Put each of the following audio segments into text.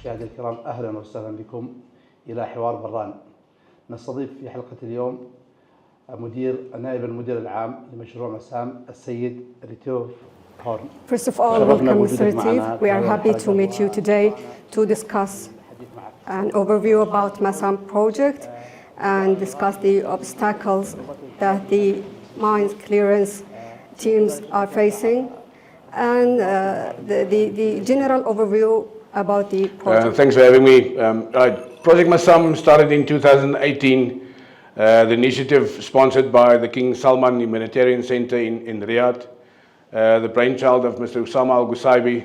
مشاهدينا الكرام، أهلا وسهلا بكم إلى حوار بران. نستضيف في حلقة اليوم نائب المدير العام لمشروع مسام السيد ريتيف هورن. First of all, welcome Mr. Retif. We are happy to meet you today to discuss an overview about Masam project and discuss the obstacles that the mines clearance teams are facing and the general overview about the project. Thanks for having me. Project Masam started in 2018, the initiative sponsored by the King Salman Humanitarian Center in Riyadh, the brainchild of Mr. Usama Al-Gusaibi,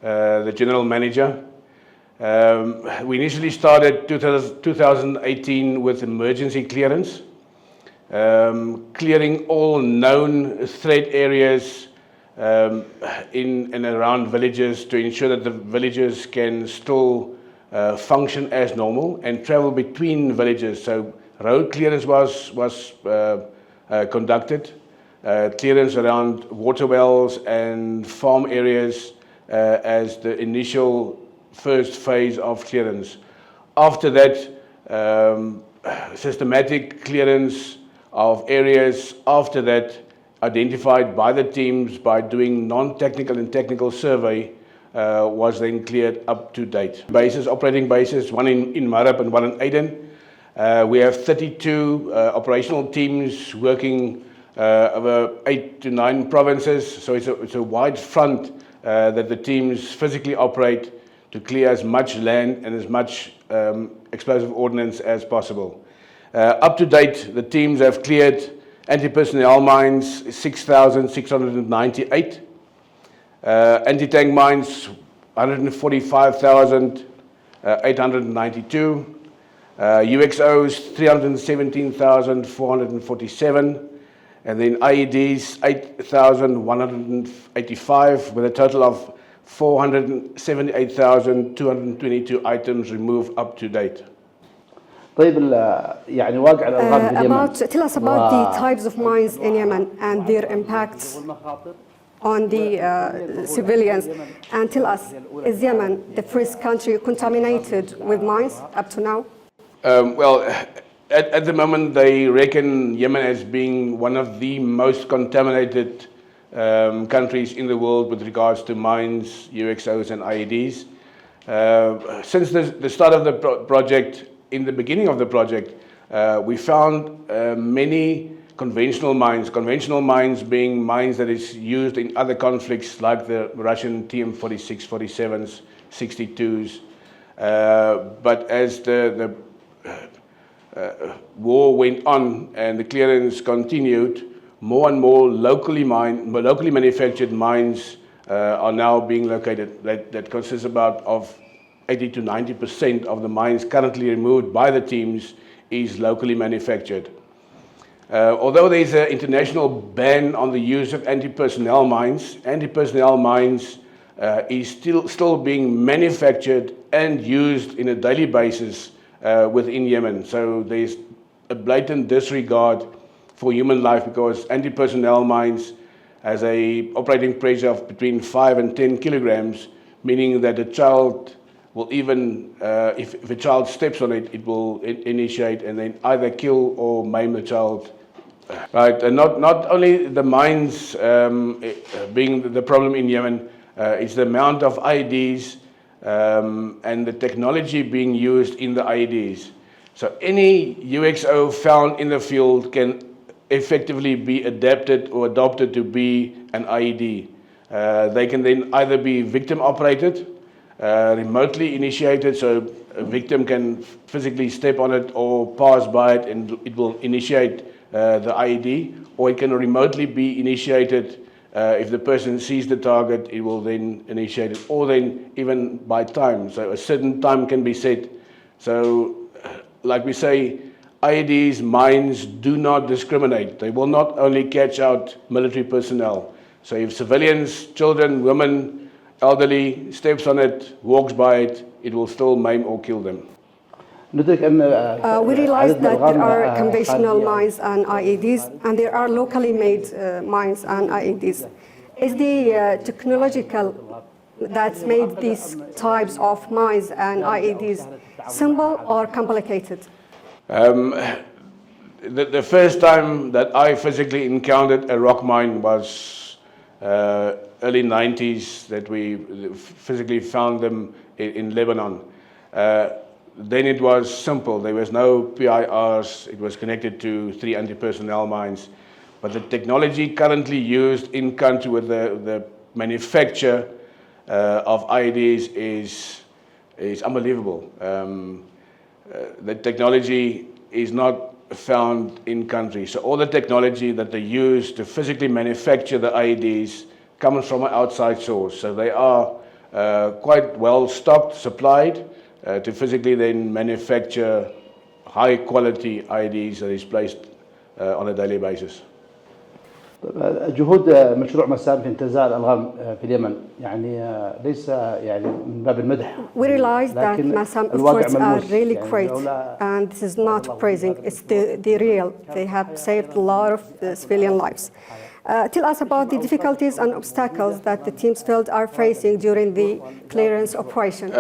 the general manager. We initially started 2018 with emergency clearance, clearing all known threat areas in and around villages to ensure that the villages can still function as normal and travel between villages. So road clearance was conducted, clearance around water wells and farm areas as the initial first phase of clearance. After that, systematic clearance of areas after that identified by the teams by doing non-technical and technical survey was then cleared up to date. Operating bases, one in Mareb and one in Aden. We have 32 operational teams working over 8 to 9 provinces, so it's a wide front that the teams physically operate to clear as much land and as much explosive ordnance as possible. Up to date, the teams have cleared anti-personnel mines 6,698, anti-tank mines 145,892, UXOs 317,447, and then IEDs 8,185, with a total of 478,222 items removed up to date. طيب يعني واقع الألغام في اليمن. Tell us about the types of mines in Yemen and their impacts on the civilians, and tell us, is Yemen the first country contaminated with mines up to now? Well, at the moment they reckon Yemen as being one of the most contaminated countries in the world with regards to mines, UXOs and IEDs. Since the start of the project, in the beginning of the project, we found many conventional mines being mines that is used in other conflicts like the Russian TM-46, 47s, 62s. But as the war went on and the clearance continued, more and more locally manufactured mines are now being located. That consists of 80 to 90% of the mines currently removed by the teams is locally manufactured. Although there is an international ban on the use of anti-personnel mines is still being manufactured and used in a daily basis within Yemen. So there's a blatant disregard for human life because anti-personnel mines has a operating pressure of between 5 and 10 kilograms, meaning that a child will even, if a child steps on it, it will initiate and then either kill or maim the child. Right, and not only the mines being the problem in Yemen, it's the amount of IEDs and the technology being used in the IEDs. So any UXO found in the field can effectively be adapted or adopted to be an IED. They can then either be victim operated, remotely initiated, so a victim can physically step on it or pass by it and it will initiate the IED, or it can remotely be initiated. If the person sees the target, it will then initiate it, or then even by time. So a certain time can be set. So like we say, IEDs, mines do not discriminate. They will not only catch out military personnel. So if civilians, children, women, elderly steps on it, walks by it, it will still maim or kill them. We realize that there are conventional mines and IEDs, and there are locally made mines and IEDs. Is the technological that made these types of mines and IEDs simple or complicated? The first time that I physically encountered a rock mine was early 90s, that we physically found them in Lebanon. Then it was simple. There was no PIRs. It was connected to 3 anti-personnel mines. But the technology currently used in country with the manufacture of IEDs is unbelievable. The technology is not found in country. So all the technology that they use to physically manufacture the IEDs comes from an outside source. So they are quite well stocked, supplied, to physically then manufacture high quality IEDs that is placed on a daily basis. جهود مشروع مسام في انتزاع الألغام في اليمن يعني ليس يعني من باب المدح. We realize that Masam efforts are really great, and this is not praising, it's the real. They have saved a lot of civilian lives. Tell us about the difficulties and obstacles that the teams felt are facing during the clearance operation.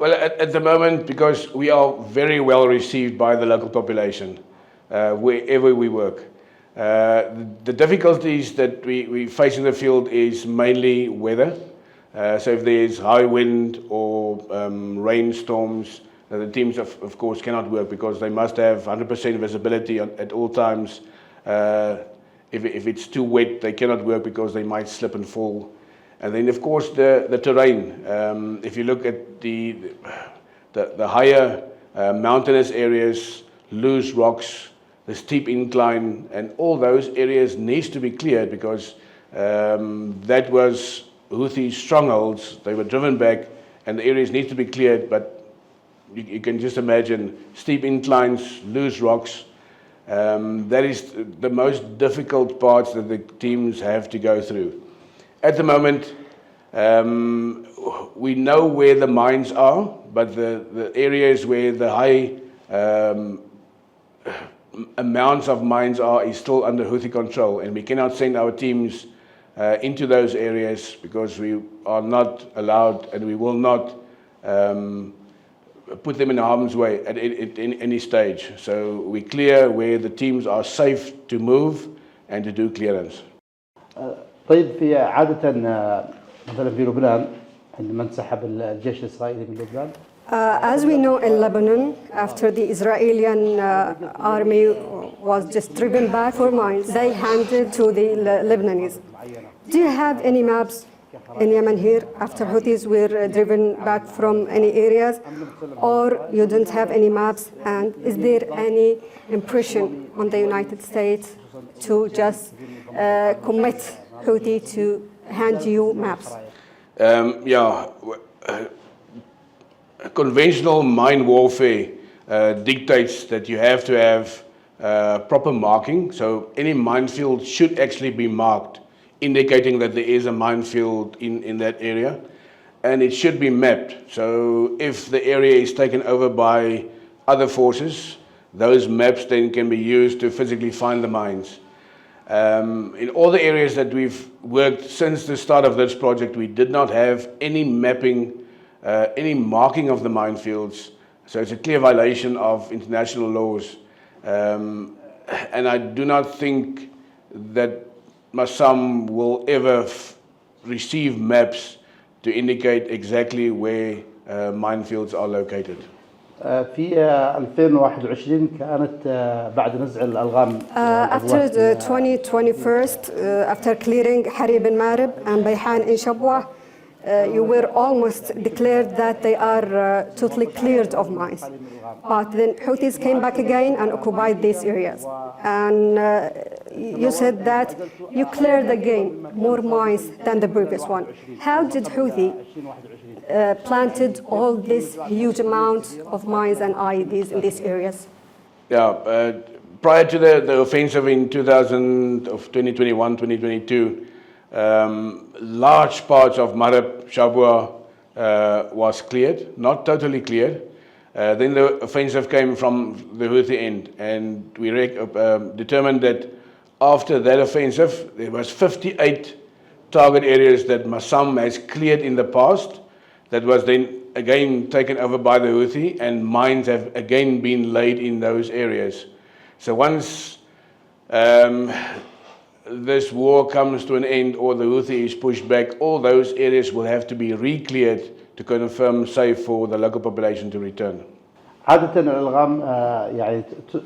Well, at the moment, because we are very well received by the local population, wherever we work. The difficulties that we face in the field is mainly weather. So if there's high wind or rainstorms, the teams of course cannot work because they must have 100% visibility at all times. If it's too wet, they cannot work because they might slip and fall. And then of course the terrain. If you look at the higher mountainous areas, loose rocks, the steep incline, and all those areas needs to be cleared because that was Houthi strongholds. They were driven back and the areas need to be cleared, but you can just imagine steep inclines, loose rocks. That is the most difficult parts that the teams have to go through. At the moment, we know where the mines are, but the areas where the high amounts of mines is still under Houthi control, and we cannot send our teams into those areas because we are not allowed, and we will not put them in harm's way at any stage. So we clear where the teams are safe to move and to do clearance. طيب في عادة مثلا في لبنان عندما انسحب الجيش الإسرائيلي من لبنان. As we know in Lebanon, after the Israeli army was just driven back for mines, they handed to the Lebanese. Do you have any maps in Yemen here after Houthis were driven back from any areas, or you don't have any maps? And is there any impression on the United States to just commit Houthi to hand you maps? Conventional mine warfare dictates that you have to have proper marking. So any minefield should actually be marked, indicating that there is a minefield in that area. And it should be mapped. So if the area is taken over by other forces, those maps then can be used to physically find the mines. In all the areas that we've worked since the start of this project, we did not have any mapping, any marking of the minefields. So it's a clear violation of international laws. And I do not think that Masam will ever receive maps to indicate exactly where minefields are located. في 2021 كانت بعد نزع الألغام. After the 2021, after clearing Harib and Mareb and Bayhan in Shabwa, you were almost declared that they are totally cleared of mines. But then Houthis came back again and occupied these areas. And you said that you cleared again more mines than the previous one. How did Houthi planted all this huge amount of mines and IEDs in these areas? Prior to the offensive in 2021, 2022, large parts of Mareb, Shabwa was cleared, not totally cleared. Then the offensive came from the Houthi end, and we determined that after that offensive, there was 58 target areas that Masam has cleared in the past, that was then again taken over by the Houthi, and mines have again been laid in those areas. So once this war comes to an end or the Houthi is pushed back, all those areas will have to be re-cleared to confirm safe for the local population to return. عادة الألغام يعني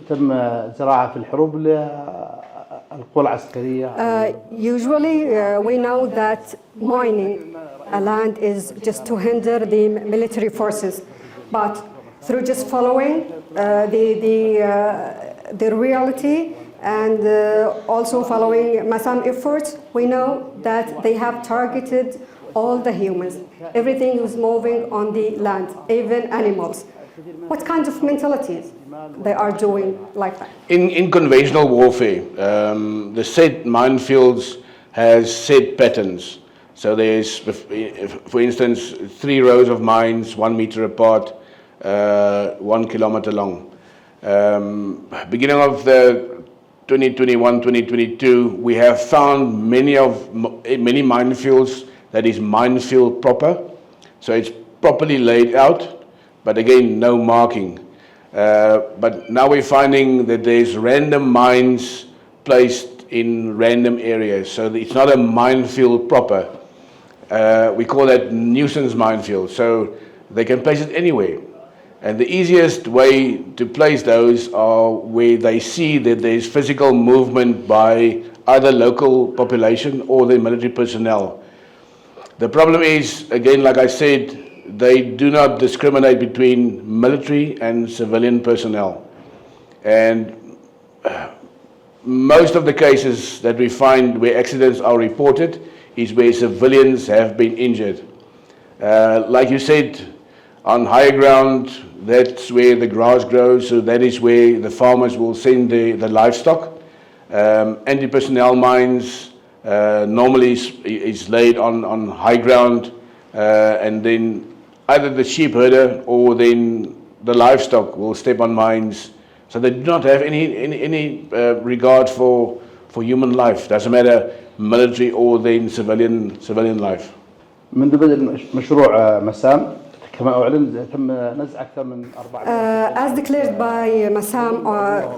تم زراعة في الحروب للقوى العسكرية. Usually we know that mining a land is just to hinder the military forces, but through just following the reality and also following Masam efforts, we know that they have targeted all the humans. Everything is moving on the land, even animals. What kind of mentalities they are doing like that? In conventional warfare, the set minefields has set patterns. So there's, for instance, 3 rows of mines, 1 meter apart, 1 kilometer long. Beginning of the 2021-2022, we have found many minefields that is minefield proper. So it's properly laid out, but again, no marking. But now we're finding that there's random mines placed in random areas. So it's not a minefield proper. We call that nuisance minefield. So they can place it anywhere. And the easiest way to place those are where they see that there's physical movement by either local population or the military personnel. The problem is, again, like I said, they do not discriminate between military and civilian personnel. And most of the cases that we find where accidents are reported is where civilians have been injured. Like you said, on higher ground, that's where the grass grows, so that is where the farmers will send the livestock. Anti-personnel mines normally is laid on high ground, and then either the sheep herder or then the livestock will step on mines. So they do not have any regard for human life. Doesn't matter military or then civilian life. منذ بدء مشروع مسام كما أعلن تم نزع أكثر من 400. As declared by Masam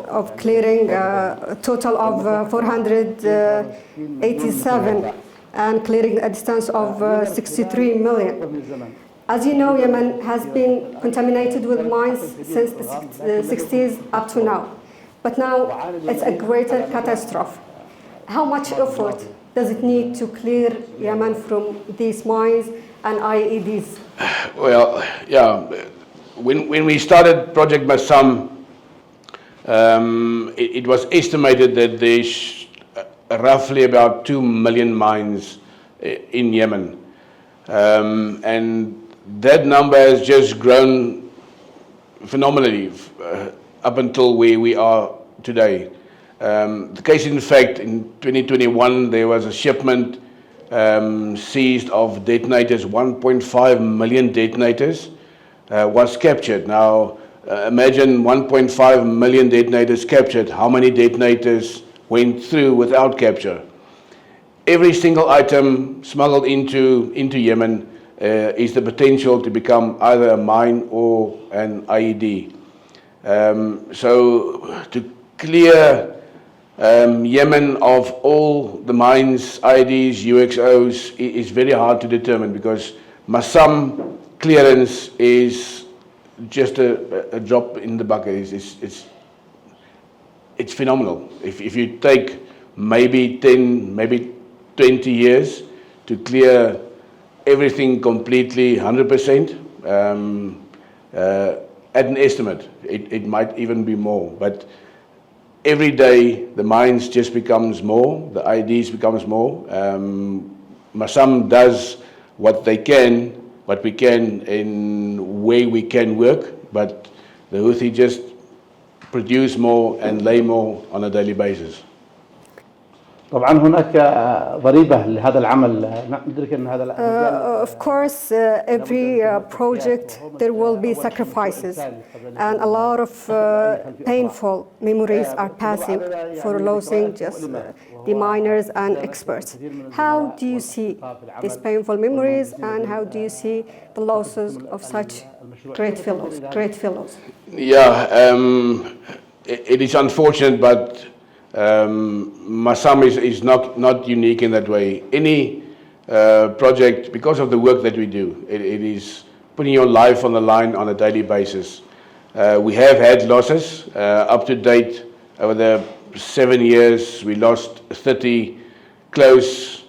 of clearing a total of 487 and clearing a distance of 63 million. As you know, Yemen has been contaminated with mines since the 60s up to now. But now it's a greater catastrophe. How much effort does it need to clear Yemen from these mines and IEDs? Well, yeah, when we started Project Masam, it was estimated that there's roughly about 2 million mines in Yemen. And that number has just grown phenomenally up until where we are today. The case in fact, in 2021, there was a shipment seized of detonators, 1.5 million detonators was captured. Now, imagine 1.5 million detonators captured. How many detonators went through without capture? Every single item smuggled into Yemen is the potential to become either a mine or an IED. So to clear Yemen of all the mines, IEDs, UXOs is very hard to determine because Masam clearance is just a drop in the bucket. It's phenomenal. If you take maybe 10, maybe 20 years to clear everything completely 100%, at an estimate, it might even be more. But every day the mines just becomes more, the IDs becomes more. Masam does what we can in way we can work, but the Houthi just produce more and lay more on a daily basis. طبعا هناك ضريبة لهذا العمل ندرك أن هذا Of course, every project there will be sacrifices and a lot of painful memories are passing for losing just the miners and experts. How do you see these painful memories and how do you see the losses of such great fellows? Yeah, it is unfortunate, but Masam is not unique in that way. Any project, because of the work that we do, it is putting your life on the line on a daily basis. We have had losses. Up to date, over the 7 years, we lost 30 close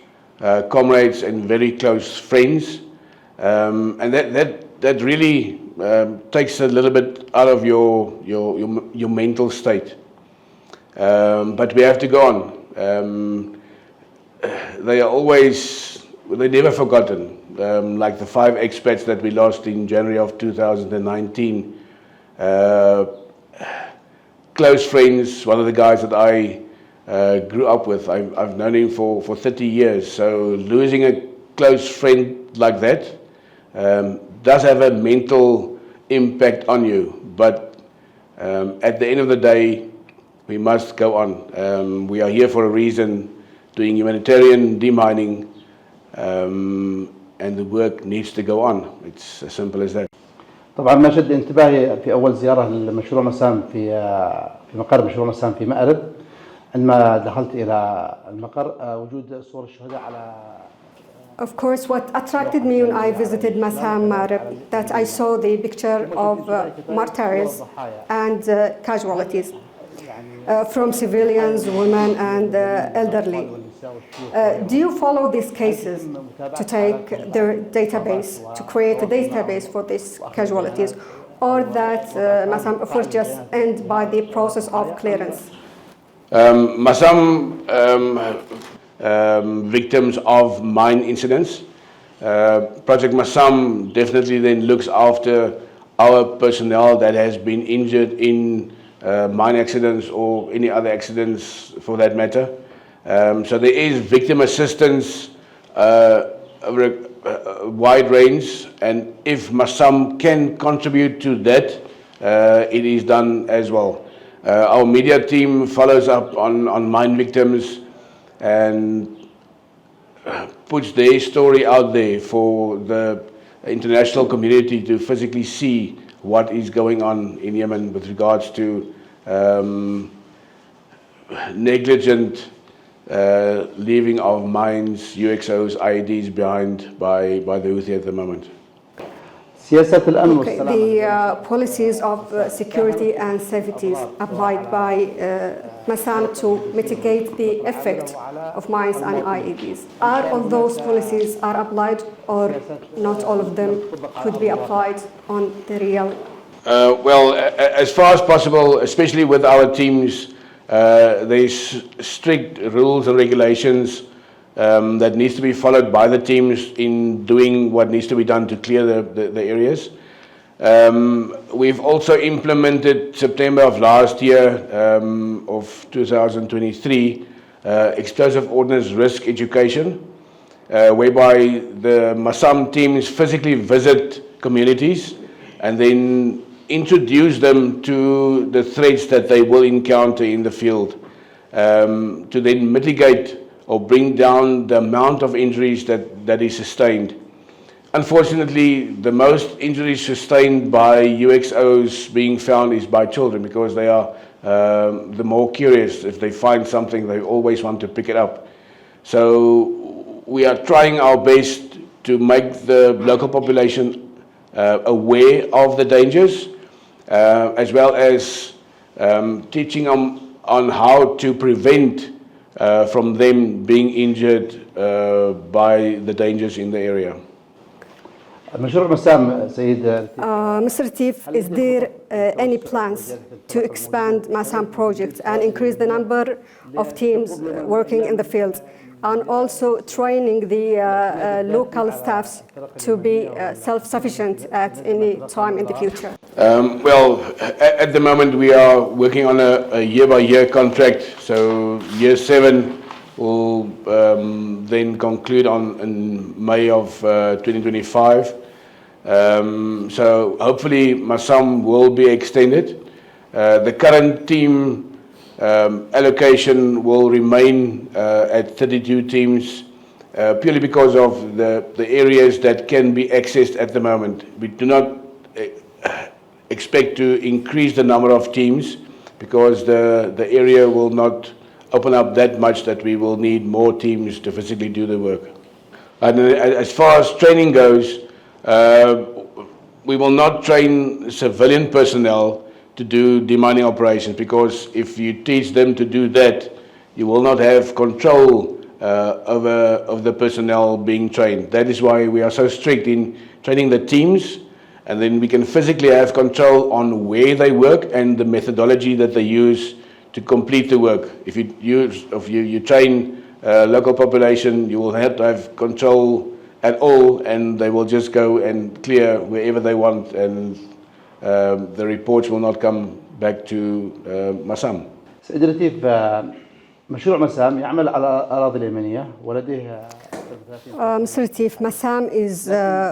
comrades and very close friends. And that really takes a little bit out of your mental state. But we have to go on. They're never forgotten. Like the 5 expats that we lost in January of 2019. Close friends, one of the guys that I grew up with. I've known him for 30 years. So losing a close friend like that does have a mental impact on you. But at the end of the day, we must go on. We are here for a reason, doing humanitarian demining, and the work needs to go on. It's as simple as that. طبعا ما شد انتباهي في أول زيارة لمشروع مسام في مقر مشروع مسام في مأرب عندما دخلت إلى المقر وجود صور الشهداء على. Of course, what attracted me when I visited Masam, Mareb, that I saw the picture of martyrs and casualties from civilians, women, and elderly. Do you follow these cases to take their database, to create a database for these casualties, or that Masam first just end by the process of clearance? Masam victims of mine incidents. Project Masam definitely then looks after our personnel that has been injured in mine accidents or any other accidents for that matter. So there is victim assistance over a wide range, and if Masam can contribute to that, it is done as well. Our media team follows up on mine victims and puts their story out there for the international community to physically see what is going on in Yemen with regards to negligent leaving of mines, UXOs, IEDs behind by the Houthi at the moment. The policies of security and safety applied by Masam to mitigate the effect of mines and IEDs. Are all those policies are applied, or not all of them could be applied on the real? Well, as far as possible, especially with our teams, there's strict rules and regulations that needs to be followed by the teams in doing what needs to be done to clear the areas. We've also implemented September of last year of 2023 explosive ordnance risk education, whereby the Masam teams physically visit communities and then introduce them to the threats that they will encounter in the field, to then mitigate or bring down the amount of injuries that is sustained. Unfortunately, the most injuries sustained by UXOs being found is by children, because they are the more curious. If they find something, they always want to pick it up. So we are trying our best to make the local population aware of the dangers, as well as teaching them on how to prevent from them being injured by the dangers in the area. مشروع مسام سيد Mr. Retif, is there any plans to expand Masam project and increase the number of teams working in the field, and also training the local staffs to be self-sufficient at any time in the future? Well, at the moment we are working on a year-by-year contract. So year 7 will then conclude in May of 2025. So hopefully Masam will be extended. The current team allocation will remain at 32 teams purely because of the areas that can be accessed at the moment. We do not expect to increase the number of teams because the area will not open up that much that we will need more teams to physically do the work. And as far as training goes, we will not train civilian personnel to do demining operations, because if you teach them to do that, you will not have control of the personnel being trained. That is why we are so strict in training the teams, and then we can physically have control on where they work and the methodology that they use to complete the work. If you train local population, you will have to have control at all, and they will just go and clear wherever they want, and the reports will not come back to Masam. سيد رتيف، مشروع مسام يعمل على الأراضي اليمنية ولديه Mr. Retif, Masam is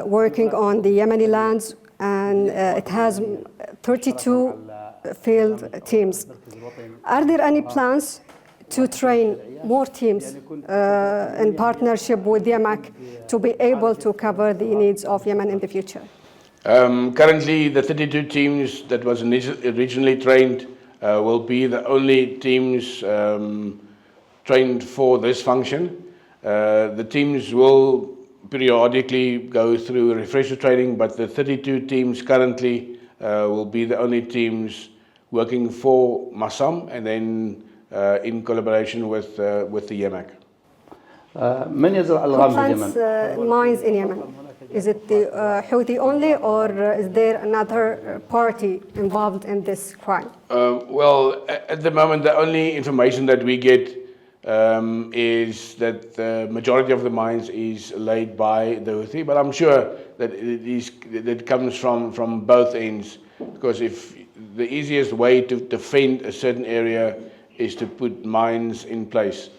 working on the Yemeni lands, and it has 32 field teams. Are there any plans to train more teams in partnership with Yemen to be able to cover the needs of Yemen in the future? Currently, the 32 teams that was originally trained will be the only teams trained for this function. The teams will periodically go through refresher training, but the 32 teams currently will be the only teams working for Masam, and then in collaboration with the Yemen. من يزرع الغام في Plants اليمن؟ mines in Yemen. Is it the Houthi only, or is there another party involved in this crime? Well, at the moment, the only information that we get is that the majority of the mines is laid by the Houthi, but I'm sure that it comes from both ends, because if the easiest way to defend a certain area is to put mines in place.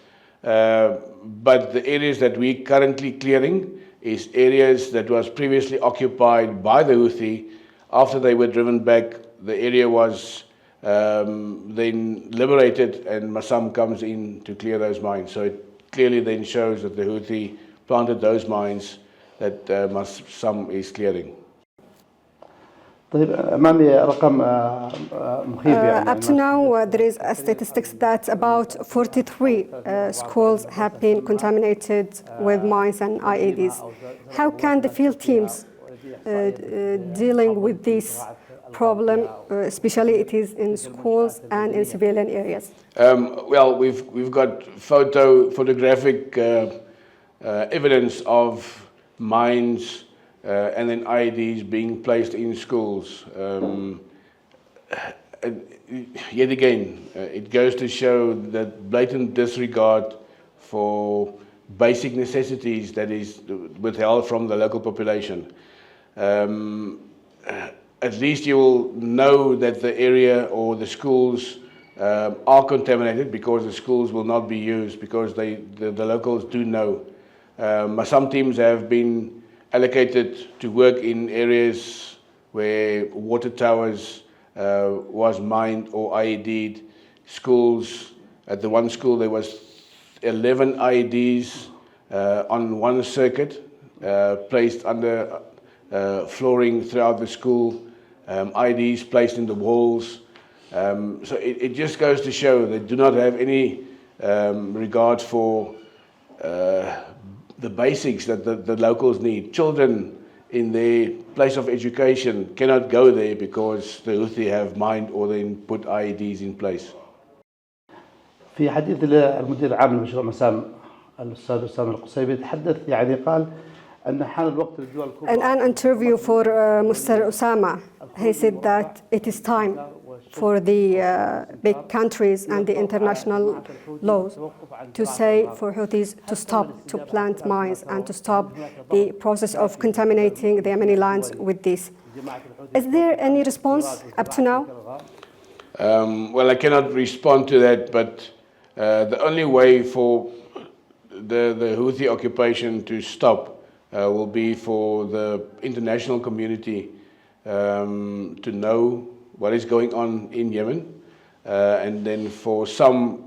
But the areas that we're currently clearing is areas that was previously occupied by the Houthi. After they were driven back, the area was then liberated, and Masam comes in to clear those mines. So it clearly then shows that the Houthi planted those mines that Masam is clearing. طيب أمامي رقم مخيف يعني. Up to now, there is a statistics that about 43 schools have been contaminated with mines and IEDs. How can the field teams dealing with this problem, especially it is in schools and in civilian areas? Well, we've got photographic evidence of mines and then IEDs being placed in schools. Yet again, it goes to show that blatant disregard for basic necessities that is withheld from the local population. At least you will know that the area or the schools are contaminated, because the schools will not be used, because the locals do know. Some teams have been allocated to work in areas where water towers was mined or IED'd. Schools, at the one school there was 11 IEDs on one circuit placed under flooring throughout the school, IEDs placed in the walls. So it just goes to show they do not have any regard for the basics that the locals need. Children in their place of education cannot go there because the Houthi have mined or then put IEDs in place. في حديث المدير العام لمشروع مسام الأستاذ أسامة القصيبي تحدث يعني قال أن حان الوقت للدول الكبرى. In an interview for Mr. Osama, he said that it is time for the big countries and the international laws to say for Houthis to stop to plant mines and to stop the process of contaminating the Yemeni lands with this. Is there any response up to now? Well, I cannot respond to that, but The only way for the Houthi occupation to stop will be for the international community to know what is going on in Yemen, and then for some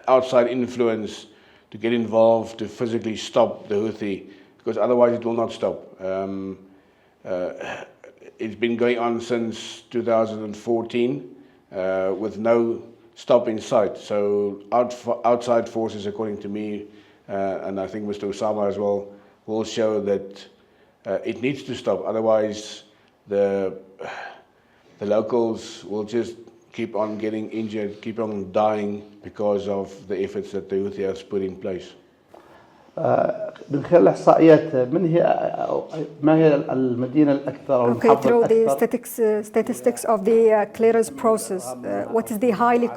outside influence to get involved to physically stop the Houthi, because otherwise it will not stop. It's been going on since 2014 with no stop in sight. So outside forces, according to me, and I think Mr. Osama as well, will show that it needs to stop. Otherwise, the locals will just keep on getting injured, keep on dying because of the efforts that the Houthi has put in place. من خلال الإحصائيات ما هي المدينة الأكثر أو المحافظة through the الأكثر statistics of the clearance process, what is the highly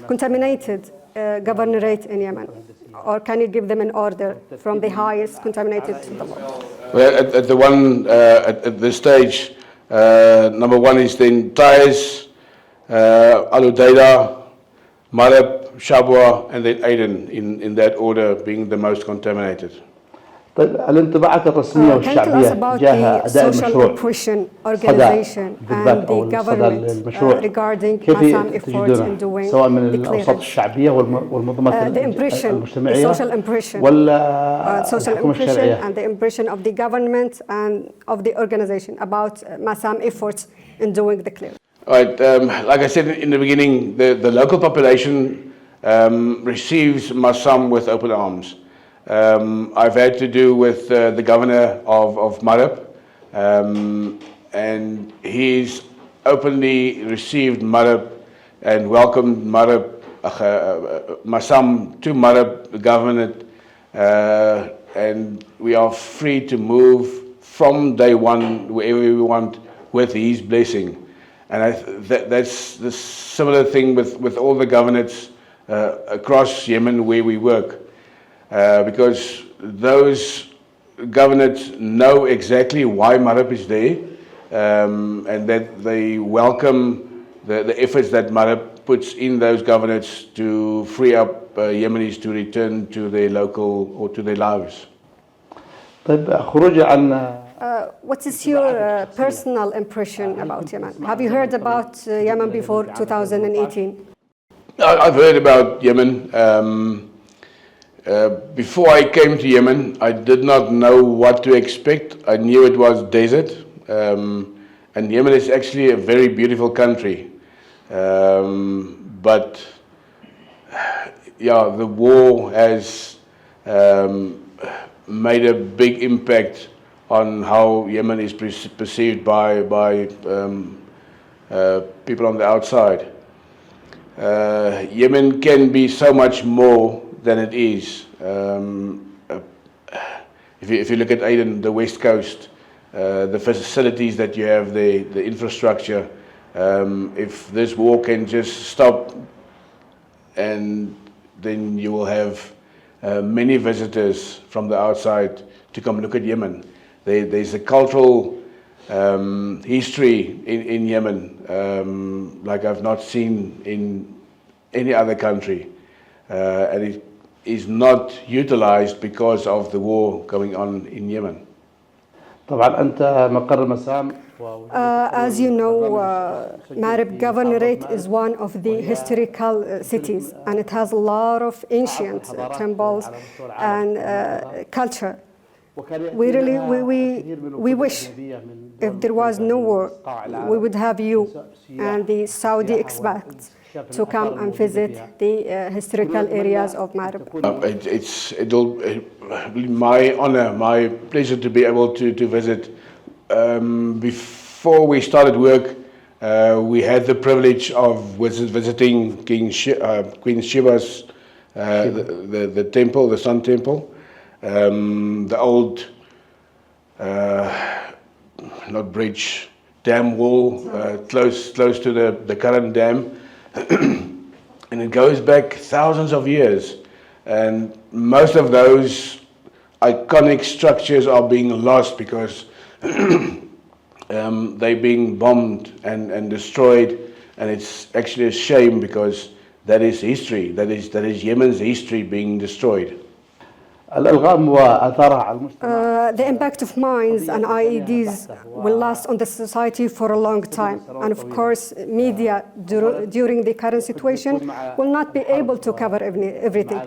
contaminated governorate in Yemen? Or can you give them an order from the highest contaminated to the lowest? Well, at the one at this stage, number one is then Taiz, Al Udeida, Mareb, Shabwa, and then Aden, in that order, being the most contaminated. طيب الانطباعات الرسمية والشعبية تجاه أداء المشروع صدى بالذات أو الصدى للمشروع كيف تجدونه سواء من الأوساط الشعبية والمنظمات المجتمعية ولا الحكومة الشرعية. And the impression of the government and of the organization about Masam efforts in doing the clear. Right, like I said in the beginning, the local population receives Masam with open arms. I've had to do with the governor of Mareb, and he's openly received Mareb and welcomed Mareb, Masam to Mareb, the government, and we are free to move from day one wherever we want with his blessing. And that's the similar thing with all the governorates across Yemen where we work. Because those governorates know exactly why Mareb is there, and that they welcome the efforts that Mareb puts in those governorates to free up Yemenis to return to their local or to their lives. طيب خروجي عن What is your personal impression about Yemen? Have you heard about Yemen before 2018? I've heard about Yemen. Before I came to Yemen, I did not know what to expect. I knew it was desert, and Yemen is actually a very beautiful country. But yeah, the war has made a big impact on how Yemen is perceived by people on the outside. Yemen can be so much more than it is. If you look at Aden, the west coast, the facilities that you have there, the infrastructure, if this war can just stop, and then you will have many visitors from the outside to come look at Yemen. There's a cultural history in Yemen like I've not seen in any other country, and it is not utilized because of the war going on in Yemen. طبعا أنت مقر مسام. As you know, Mareb Governorate is one of the historical cities, and it has a lot of ancient temples and culture. We wish if there was no war, we would have you and the Saudi expats to come and visit the historical areas of Mareb. It'll be my honor, my pleasure to be able to visit. Before we started work, we had the privilege of visiting Queen Shiva's the temple, the Sun Temple. The old, not bridge, dam wall, close to the current dam. And it goes back thousands of years. And most of those iconic structures are being lost because they're being bombed and destroyed. And it's actually a shame because that is history, that is Yemen's history being destroyed. الألغام وآثارها على المجتمع. The impact of mines and IEDs will last on the society for a long time. And of course, media during the current situation will not be able to cover everything.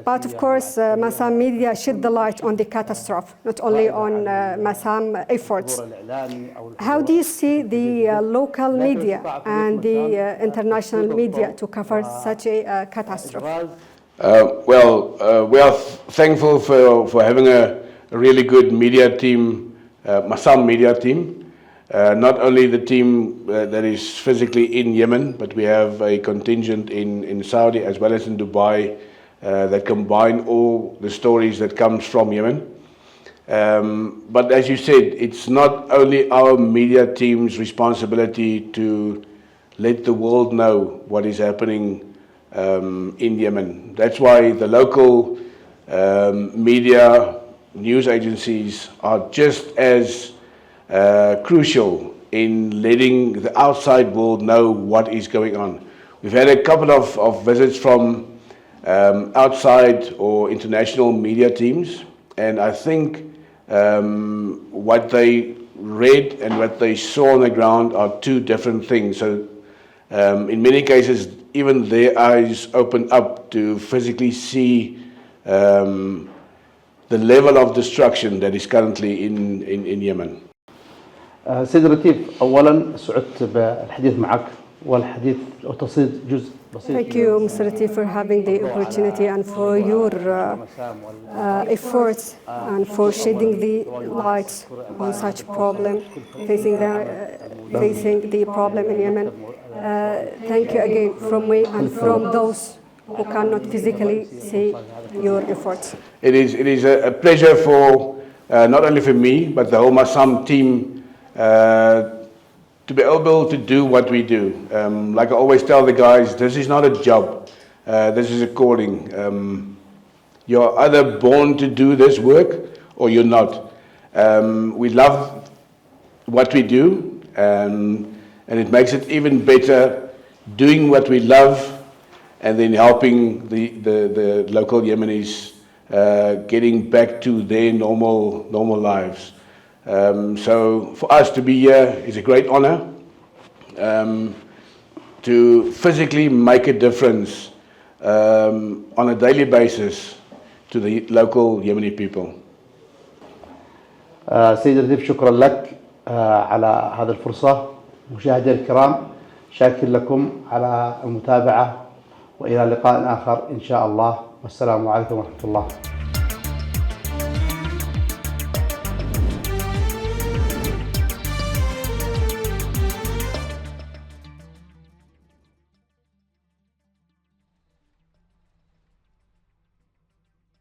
But of course, Masam media shed the light on the catastrophe, not only on Masam efforts. How do you see the local media and the international media to cover such a catastrophe? We are thankful for having a really good media team, Masam media team. Not only the team that is physically in Yemen, but we have a contingent in Saudi as well as in Dubai that combine all the stories that comes from Yemen. But as you said, it's not only our media team's responsibility to let the world know what is happening in Yemen. That's why the local media news agencies are just as crucial in letting the outside world know what is going on. We've had a couple of visits from outside or international media teams, and I think what they read and what they saw on the ground are two different things. So in many cases, even their eyes open up to physically see the level of destruction that is currently in Yemen. سيد رتيف، أولا سعدت بالحديث معك والحديث وتصيد جزء بسيط. Thank you, Mr. Retif, for having the opportunity and for your efforts and for shedding the light on such problem facing the problem in Yemen. Thank you again from me and from those who cannot physically see your efforts. It is a pleasure for not only for me but the whole Masam team to be able to do what we do. Like I always tell the guys, this is not a job, this is a calling. You're either born to do this work or you're not. We love what we do, and it makes it even better doing what we love and then helping the local Yemenis getting back to their normal lives. So for us to be here is a great honor to physically make a difference on a daily basis to the local Yemeni people. سيد رتيف، شكرا لك على هذه الفرصة. مشاهدينا الكرام، شاكر لكم على المتابعة وإلى لقاء آخر إن شاء الله، والسلام عليكم ورحمة الله.